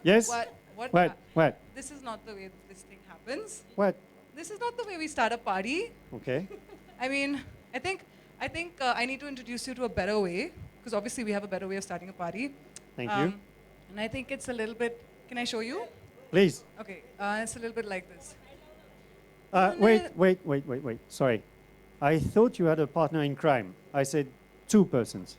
Yes? What? What? This is not the way this thing happens. What? This is not the way we start a party. Okay. I mean, I think I need to introduce you to a better way, because obviously we have a better way of starting a party. Thank you. And I think it's a little bit. Can I show you? Please. Okay. It's a little bit like this. Wait. Sorry. I thought you had a partner in crime. I said 2 persons.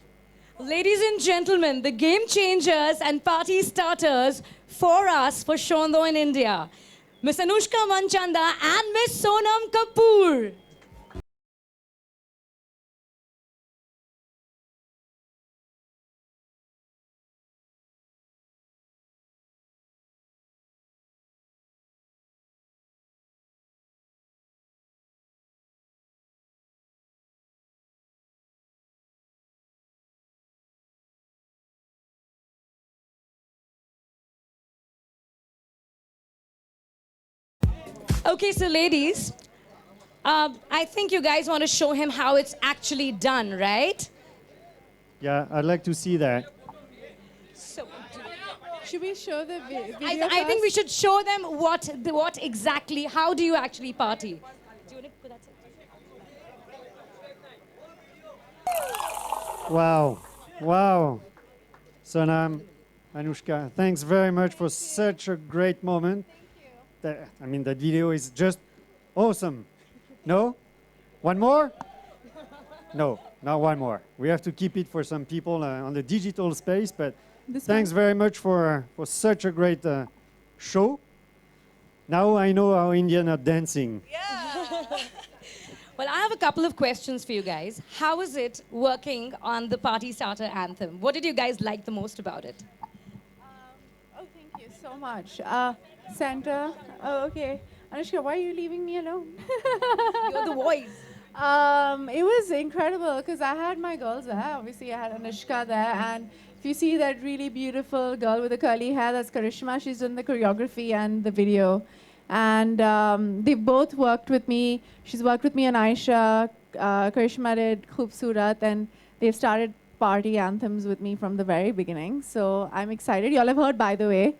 Ladies and gentlemen, the game changers and party starters for us, for Shondo in India, Miss Anushka Manchanda and Miss Sonam Kapoor. Okay, so ladies, I think you guys want to show him how it's actually done, right? Yeah, I'd like to see that. So, Should we show the video I think we first? should show them what exactly, how do you actually party? Do you want to put that? Wow. Wow. Sonam, Anushka, thanks very much for such a great moment. I mean, that video is just awesome. No? One more? No, not one more. We have to keep it for some people on the digital space, but thanks very much for such a great show. Now I know how Indians are dancing. Well, I have a couple of questions for you guys. How is it working on the party starter anthem? What did you guys like the most about it? Oh, thank you so much. Santa. Oh, okay. Anushka, why are you leaving me alone? You're the voice. It was incredible because I had my girls there. Obviously, I had Anushka there. And if you see that really beautiful girl with the curly hair, that's Karishma. She's done the choreography and the video. And they both worked with me. She's worked with me on Aisha. Karishma did Khoobsurat. And they've started party anthems with me from the very beginning. So I'm excited. You all have heard, by the way.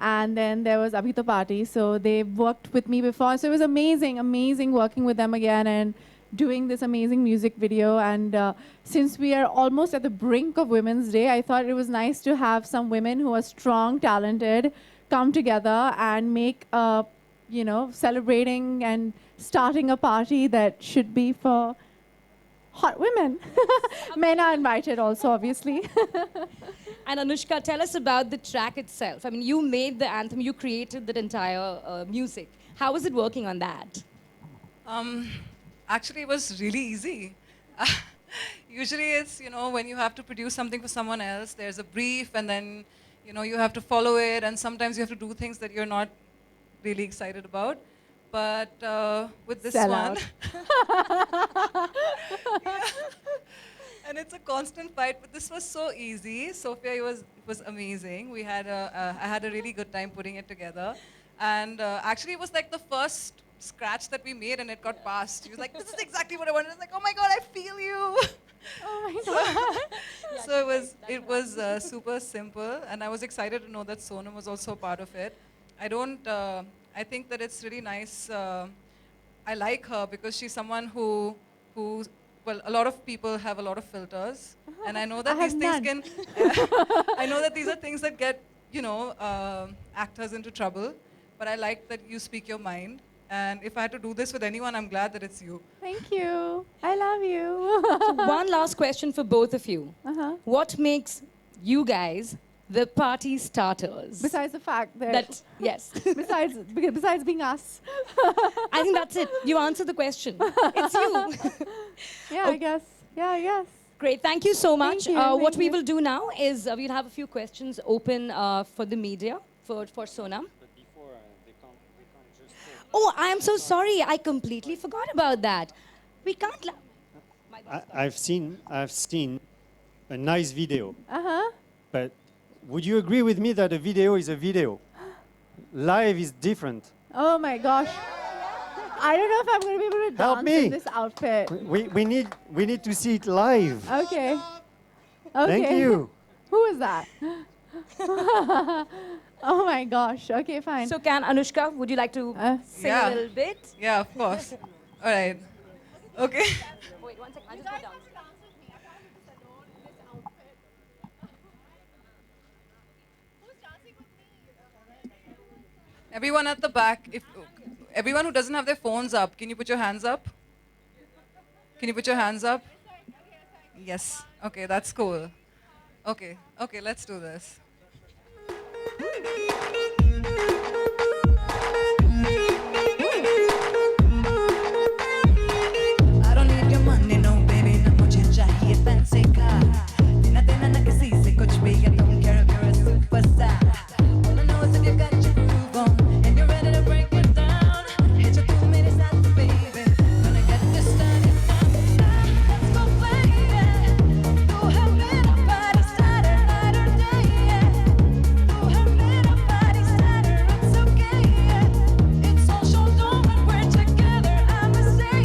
And then there was Abhi To Party. So they worked with me before. So it was amazing, amazing working with them again and doing this amazing music video. And since we are almost at the brink of Women's Day, I thought it was nice to have some women who are strong, talented, come together and make a, celebrating and starting a party that should be for hot women. Men are invited also, obviously. And Anushka, tell us about the track itself. I mean, you made the anthem, you created that entire music. How was it working on that? Actually, it was really easy. Usually it's, when you have to produce something for someone else, there's a brief and then, you have to follow it, and sometimes you have to do things that you're not really excited about. But with this Sell one, out. yeah. And it's a constant fight, but this was so easy. Sophia, it was amazing. I had a really good time putting it together. And actually it was like the first scratch that we made and it got passed. She was like, this is exactly what I wanted. I was like, oh my God, I feel you. Oh my God. So it was super simple, and I was excited to know that Sonam was also a part of it. I think that it's really nice. I like her because she's someone who, well, a lot of people have a lot of filters, and I know that I these have things none. can, I know that these are things that get, actors into trouble, but I like that you speak your mind. And if I had to do this with anyone, I'm glad that it's you. Thank you. I love you. So one last question for both of you. What makes you guys the party starters? Besides the fact that, Yes. besides being us. I think that's it. You answered the question. It's you. Yeah, I guess. Yeah, I guess. Great. Thank you so much. you, What thank we you. will do now is we'll have a few questions open for the media, for Sonam. But before, they can't just... Oh, I am so sorry. I completely forgot about that. We can't... I've seen a nice video, Uh-huh. but would you agree with me that a video is a video? Live is different. Oh my gosh. I don't know if I'm going to be able to Help dance me. in this outfit. We need to see it live. Okay. Okay. Thank you. Who is that? Oh my gosh. Okay, fine. So can Anushka, would you like to sing Yeah. a little bit? Yeah, of course. All right. Okay. Wait, 1 second. I'll just go down. Everyone at the back, if everyone who doesn't have their phones up, can you put your hands up? Can you put your hands up? Yes. Okay, that's cool. Okay. Okay, let's do this. I don't need your money, no baby, ना मुझे चाहिए fancy car. बिना देना ना किसी से कुछ भी, I don't care if you're a superstar. All I know is if you got your groove on and you're ready to break it down, hit your 2 minutes at the baby. Gonna get this started now. Let's go play it. Du har mera party starter night or day. Du har mera party starter, it's okay. It's all show on when we're together. I'ma say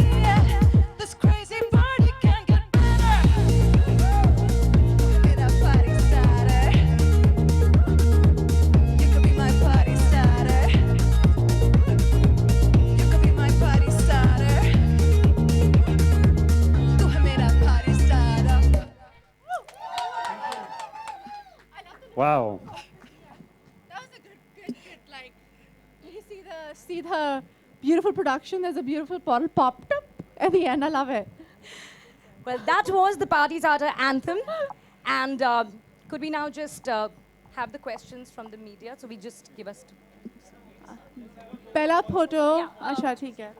this crazy party can't get better. Mera party starter. You could be my party starter. You could be my party starter. Tu hai mera party starter. Wow. That was a good. Like, you see the beautiful production. There's a beautiful bottle popped up at the end. I love it. Well, that was the Party Starter anthem. And could we now just have the questions from the media? So we just give us. पहला photo. Yeah, अच्छा ठीक है.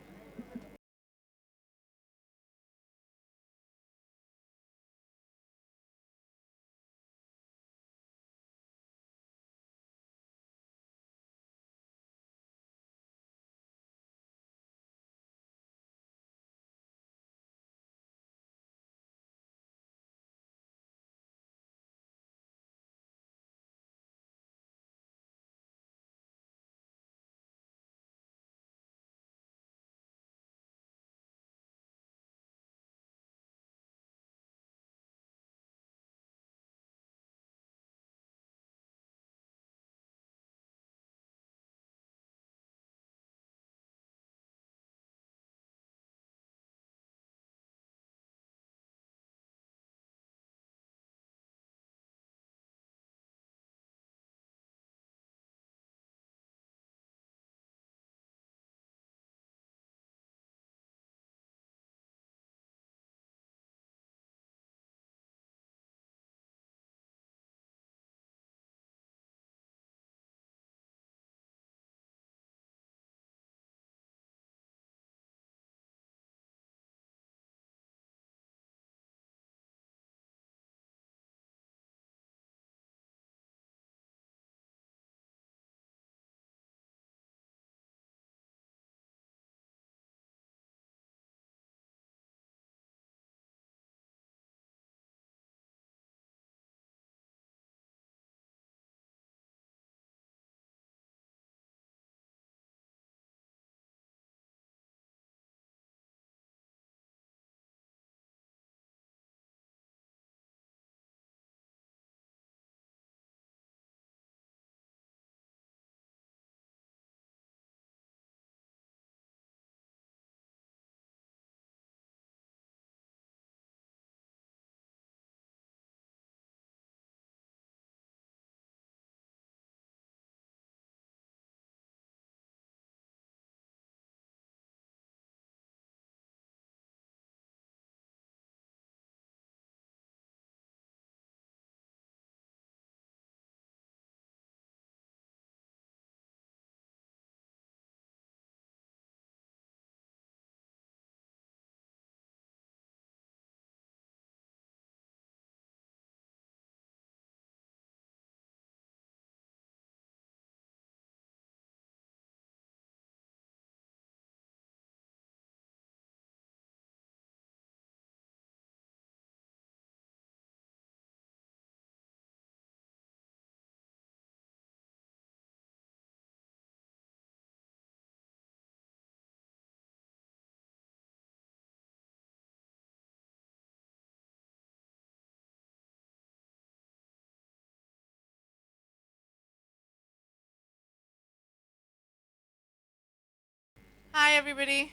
Hi, everybody.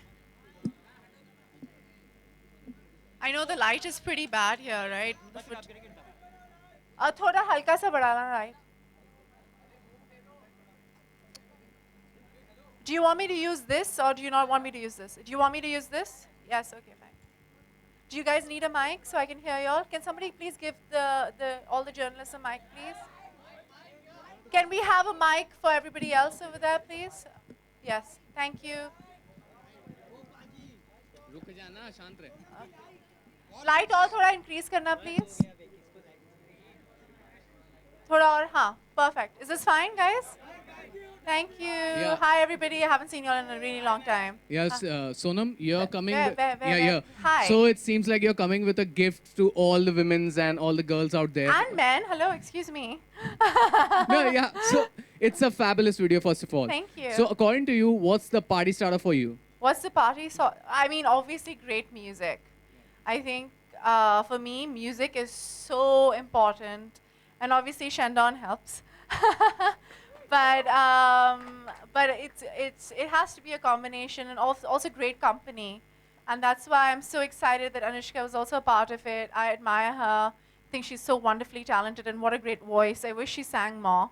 I know the light is pretty bad here, right? थोड़ा हल्का सा बढ़ाना, right? Do you want me to use this or do you not want me to use this? Do you want me to use this? Yes, okay, fine. Do you guys need a mic so I can hear y'all? Can somebody please give all the journalists a mic, please? Can we have a mic for everybody else over there, please? Yes, thank you. Light और थोड़ा increase करना, please. थोड़ा और, हाँ, perfect. Is this fine, guys? Thank you. Yeah. Hi, everybody. I haven't seen you all in a really long time. Yes, Sonam, you're coming. Where? Hi. So it seems like you're coming with a gift to all the women's and all the girls out there. And men. Hello, excuse me. No, yeah. So it's a fabulous video, first of all. Thank you. So according to you, what's the party starter for you? What's the party? So, I mean, obviously, great music. I think for me, music is so important, and obviously, Shandon helps. but it has to be a combination, and also great company, and that's why I'm so excited that Anushka was also a part of it. I admire her. I think she's so wonderfully talented, and what a great voice. I wish she sang more.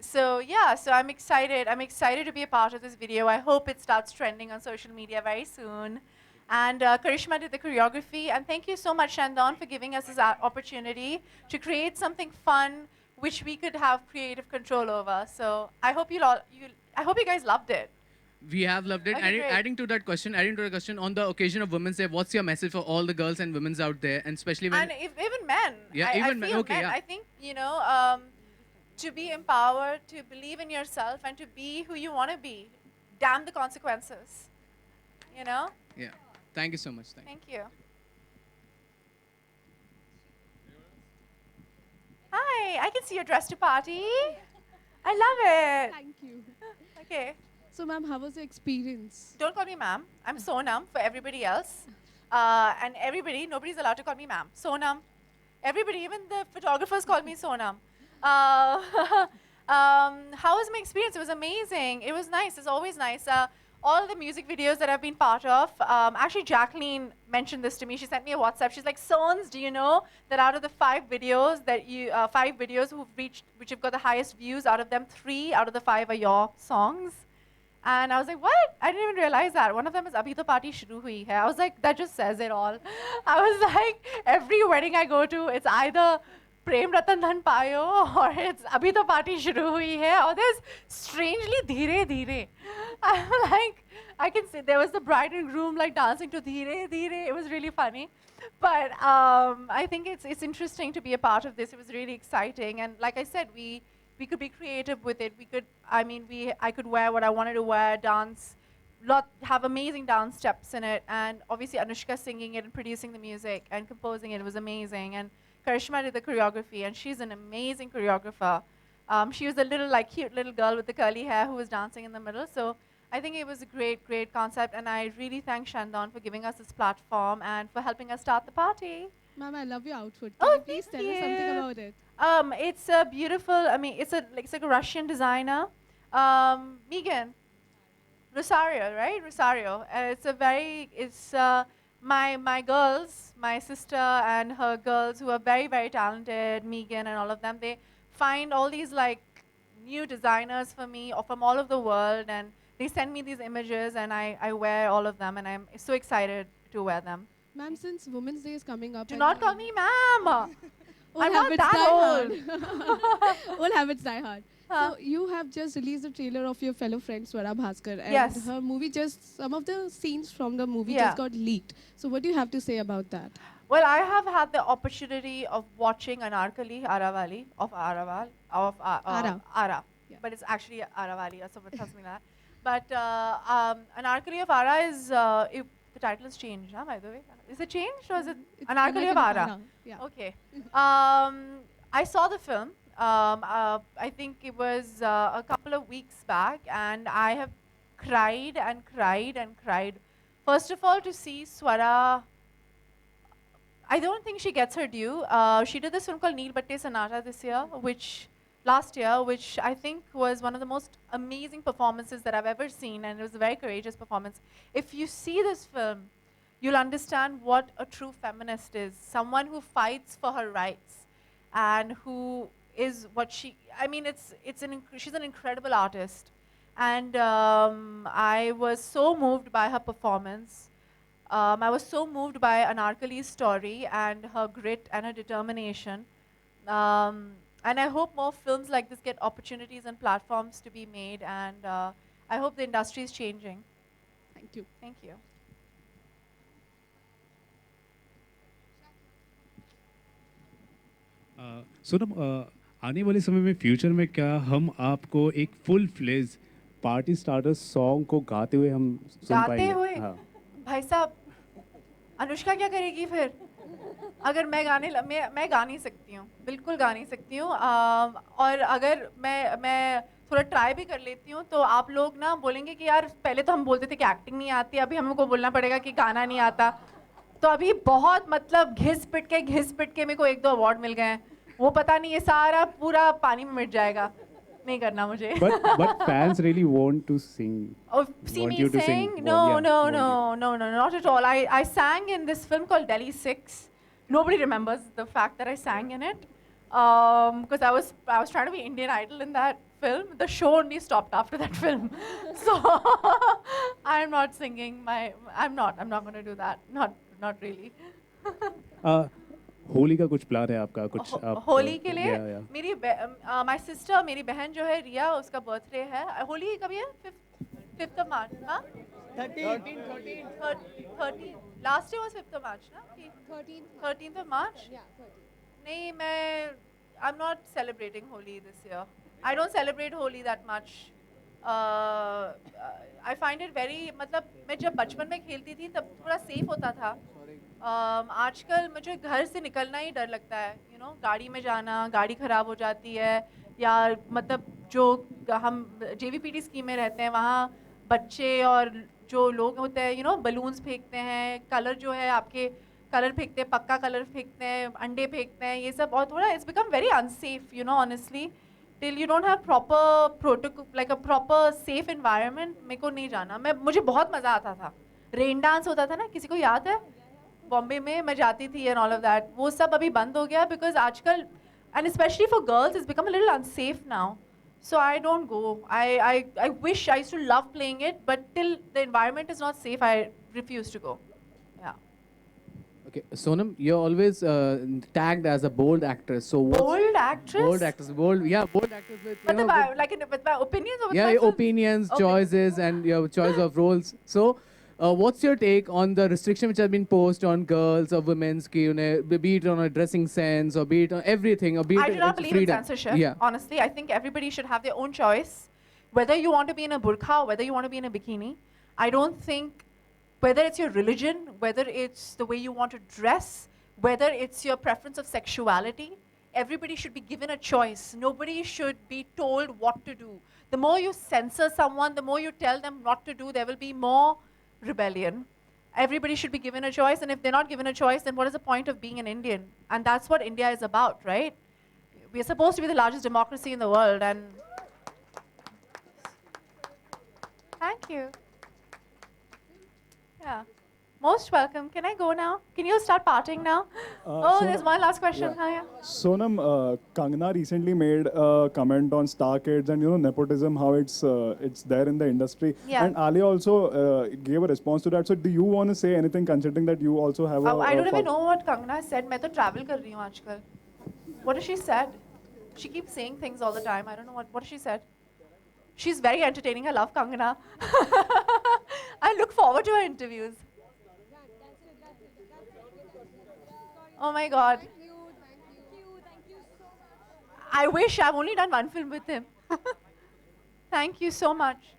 So yeah, so I'm excited. I'm excited to be a part of this video. I hope it starts trending on social media very soon. And Karishma did the choreography. And thank you so much, Shandon, for giving us this opportunity to create something fun, which we could have creative control over. So I hope I hope you guys loved it. We have loved it. Okay, great. Adding to the question, on the occasion of Women's Day, what's your message for all the girls and women's out there, and especially when? And even men. Yeah, I even men. feel Okay, men. yeah. I think, to be empowered, to believe in yourself, and to be who you want to be. Damn the consequences. You know? Yeah. Thank you so much. Thank you. Thank you. Hi, I can see you're dressed to party. I love it. Thank you. Okay. So, ma'am, how was your experience? Don't call me ma'am. I'm Sonam for everybody else. And everybody, nobody's allowed to call me ma'am. Sonam. Everybody, even the photographers call me Sonam. How was my experience? It was amazing. It was nice. It's always nice. All the music videos that I've been part of, actually Jacqueline mentioned this to me. She sent me a WhatsApp. She's like, Sons, do you know that out of the 5 videos which have got the highest views, out of them 3 out of the 5 are your songs? And I was like, what? I didn't even realize that. One of them is Abhi to Party Shuru Hui Hai. I was like, that just says it all. I was like, every wedding I go to, it's either Prem Ratan Dhan Payo or it's Abhi to Party Shuru Hui Hai, or there's strangely Dheere Dheere. I'm like, I can see there was the bride and groom like dancing to Dheere Dheere. It was really funny. But I think it's interesting to be a part of this. It was really exciting. And like I said, we could be creative with it. I could wear what I wanted to wear, dance, have amazing dance steps in it. And obviously Anushka singing it and producing the music and composing it was amazing. And Karishma did the choreography, and she's an amazing choreographer. She was a cute little girl with the curly hair who was dancing in the middle. So I think it was a great, great concept. And I really thank Shandon for giving us this platform and for helping us start the party. Ma'am, I love your outfit. Oh, Can you please thank tell us something you. about it? It's a beautiful, it's like a Russian designer. Megan, Rosario, right? Rosario. It's my girls, my sister and her girls who are very, very talented, Megan and all of them, they find all these like new designers for me or from all over the world, and they send me these images and I wear all of them, and I'm so excited to wear them. Ma'am, since Women's Day is coming up, Do and not call me ma'am. Old I'm not habits that die hard. Old habits die hard. Huh. So you have just released the trailer of your fellow friend Swara Bhaskar, and Yes. her movie some of the scenes from the movie Yeah. just got leaked. So what do you have to say about that? Well, I have had the opportunity of watching Anarkali Aravali of Araval of Ara. Ara, Yeah. but it's actually Aravali or something like that. But Anarkali of Ara is the title has changed, huh, by the way. Is it changed or is it It's Anarkali of Ara? Yeah. Okay. I saw the film. I think it was a couple of weeks back, and I have cried and cried and cried. First of all, to see Swara, I don't think she gets her due. She did this film called Neel Batte Sonata this year, which last year, which I think was one of the most amazing performances that I've ever seen, and it was a very courageous performance. If you see this film, you'll understand what a true feminist is, someone who fights for her rights and who is what she, I mean, she's an incredible artist. And I was so moved by her performance. I was so moved by Anarkali's story and her grit and her determination. And I hope more films like this get opportunities and platforms to be made, and I hope the industry is changing. Thank you. Thank you. Sonam, आने वाले समय में future में क्या हम आपको एक full fledge party starter song को गाते हुए हम सुन गाते पाएंगे? हुए? हाँ. भाई साहब, अनुष्का क्या करेगी फिर? अगर मैं गा नहीं सकती हूँ, बिल्कुल गा नहीं सकती हूँ। और अगर मैं थोड़ा ट्राई भी कर लेती हूँ तो आप लोग ना बोलेंगे कि यार पहले तो हम बोलते थे कि एक्टिंग नहीं आती, अभी हमको बोलना पड़ेगा कि गाना नहीं आता। तो अभी बहुत मतलब घिस पिट के मेरे को 1-2 अवार्ड मिल गए हैं, वो पता नहीं ये सारा पूरा पानी में मिट जाएगा, नहीं करना मुझे। But fans really want to sing. Oh, see Want me you to sing? sing. No, Yeah, no, want no, no, no, not at all. I sang in this film called Delhi 6. Nobody remembers the fact that I sang in it because I was trying to be Indian Idol in that film. The show only stopped after that film, so I'm not singing. I'm not going to do that. Not really. Holi का कुछ plan है आपका? कुछ आप होली के लिए yeah. मेरी my sister, मेरी बहन जो है रिया, उसका बर्थडे है। होली कभी है? 5th of March, हाँ? 13. Last year was 5th of March, ना? 13th of March? Yeah, 13. नहीं, I'm not celebrating Holi this year. I don't celebrate Holi that much. I find it very, मतलब मैं जब बचपन में खेलती थी तब थोड़ा सेफ होता था। आजकल मुझे घर से निकलना ही डर लगता है, गाड़ी में जाना, गाड़ी ख़राब हो जाती है, या मतलब जो हम JVPT स्कीम में रहते हैं वहाँ बच्चे और जो लोग होते हैं बलून्स फेंकते हैं, कलर जो है आपके कलर फेंकते हैं, पक्का कलर फेंकते हैं, अंडे फेंकते हैं, ये सब और थोड़ा it's become very unsafe honestly till you don't have proper protocol like a proper safe environment. मेरे को नहीं जाना। मुझे बहुत मज़ा आता था, रेन डांस होता था ना, किसी को याद है? बॉम्बे में मैं जाती थी एंड ऑल ऑफ दैट, वो सब अभी बंद हो गया बिकॉज आजकल and specially for girls it's become a little unsafe now, so I don't go. I wish I used to love playing it, but till the environment is not safe, I refuse to go. Yeah. Okay, Sonam, you're always tagged as a bold actress. So what's Bold actress? bold actress, bold actress with But with with my opinions or with yeah, my your film? opinions, Okay. choices, and your choice of roles. So, what's your take on the restriction which has been posed on girls or women's, be it on a dressing sense or be it on everything or be it I do not it's believe in freedom? censorship. Yeah. Honestly, I think everybody should have their own choice. Whether you want to be in a burqa or whether you want to be in a bikini, I don't think, whether it's your religion, whether it's the way you want to dress, whether it's your preference of sexuality, everybody should be given a choice. Nobody should be told what to do. The more you censor someone, the more you tell them not to do, there will be more rebellion. Everybody should be given a choice, and if they're not given a choice, then what is the point of being an Indian? And that's what India is about, right? We're supposed to be the largest democracy in the world, and thank you. Yeah. Most welcome. Can I go now? Can you start partying now? There's one last question. Yeah. Yeah. Sonam, Kangana recently made a comment on Star Kids and nepotism, how it's there in the industry. Yeah. And Alia also gave a response to that. So do you want to say anything, considering that you also have I don't even know what Kangana said. मैं तो travel कर रही हूँ आजकल. What has she said? She keeps saying things all the time. I don't know what has she said. She's very entertaining. I love Kangana. I look forward to her interviews. Oh my God. I wish I've only done one film with him. Thank you so much.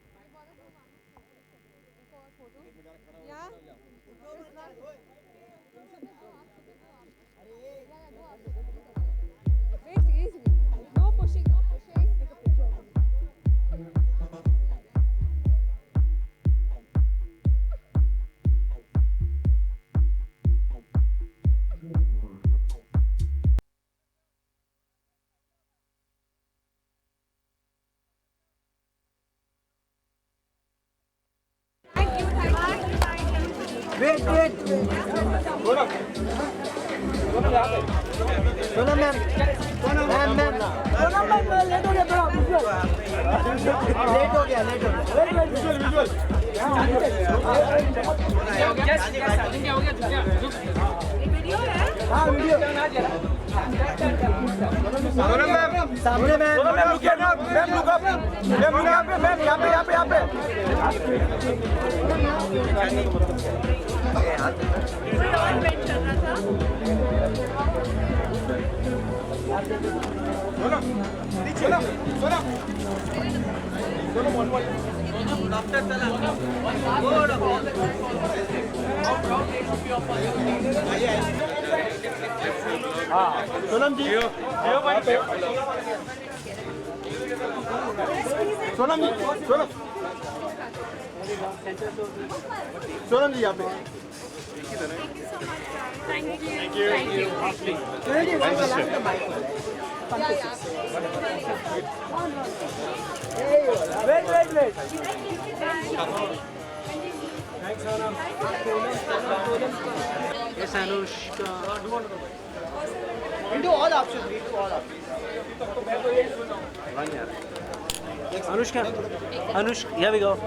Anushka, here we go.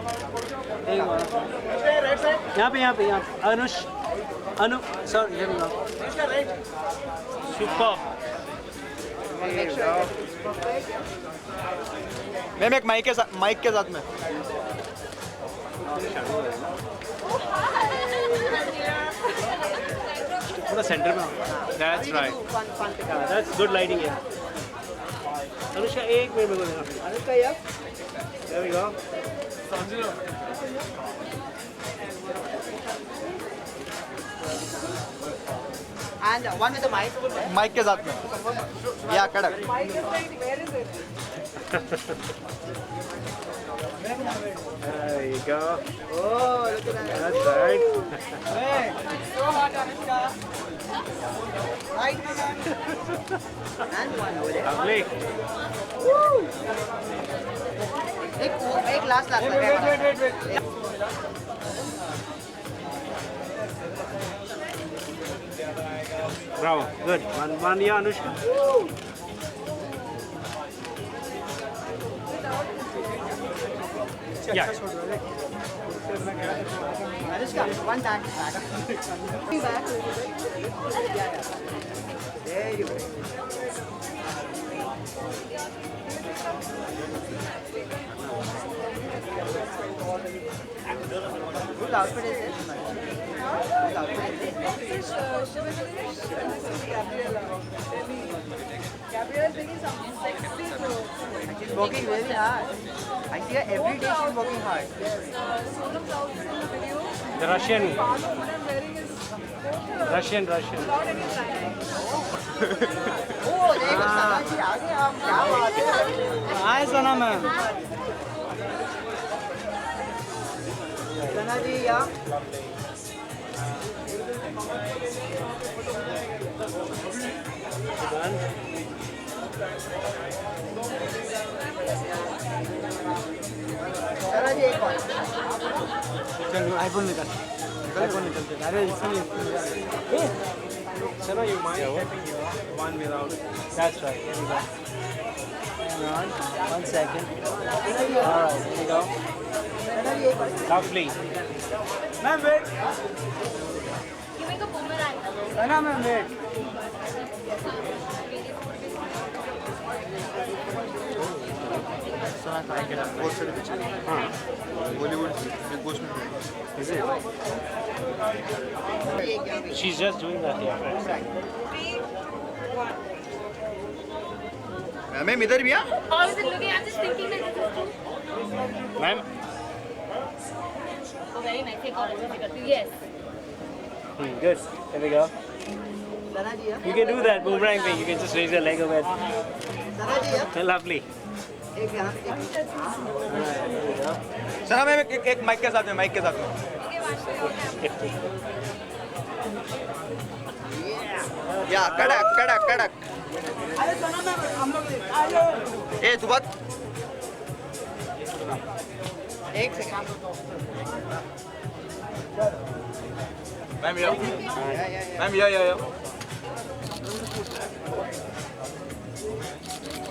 यहाँ पे, Anu, sorry, here we go. Super. Ma'am एक mic के साथ में थोड़ा centre में. That's right. That's good lighting here. Anushka एक minute में बोलेगा. अनुष्का यार. There we go. and one with the mic के साथ में. Yeah, कड़क. There you go. Oh, look at that. That's right. Hey, so hot, Anushka. Right, and one over there. Lovely. एक last wait. Bravo. Good. One yeah, Anushka. Yeah. Anushka, one time. Back. There you go. Good outfit is this? Good outfit is this? Gabrielle is making something sexy though. She's working very hard. I see her every day she's working hard. Sonam's outfit in the video. The Russian. What I'm wearing is both Russian. without any trying. Oh, देखो सना जी आगे आप क्या बात है? Hi, Sana ma'am. सना जी या सना जी एक और चलो आईफोन निकाल. आईफोन निकालते. अरे इसमें. Sana, you mind tapping your one without? That's right. Here we go. Hang on. 1 second. All right. Here we go. सना जी एक और Lovely. Ma'am, wait. Sana, ma'am, wait. She's just doing that here. Ma'am इधर भी आ How is it looking? I'm just thinking that this is true. Ma'am. Oh, very nice. Take out it. Yes. Good. There we go. सना जी या You can do that boomerang thing. You can just raise your leg a bit. सना जी या Lovely. एक यहाँ सना ma'am एक mic के साथ में या कड़क अरे सना मैम हम लोग ए तू बात एक second Ma'am, here. Ma'am, here.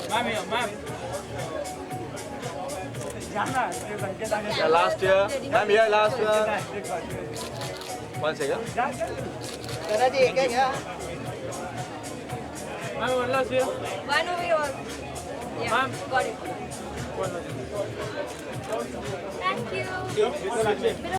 Ma'am, here, ma'am. Yeah, last year. Ma'am, here, last year. 1 second. Ma'am, one last year. One over here. Yeah, Ma'am. got it. Thank you.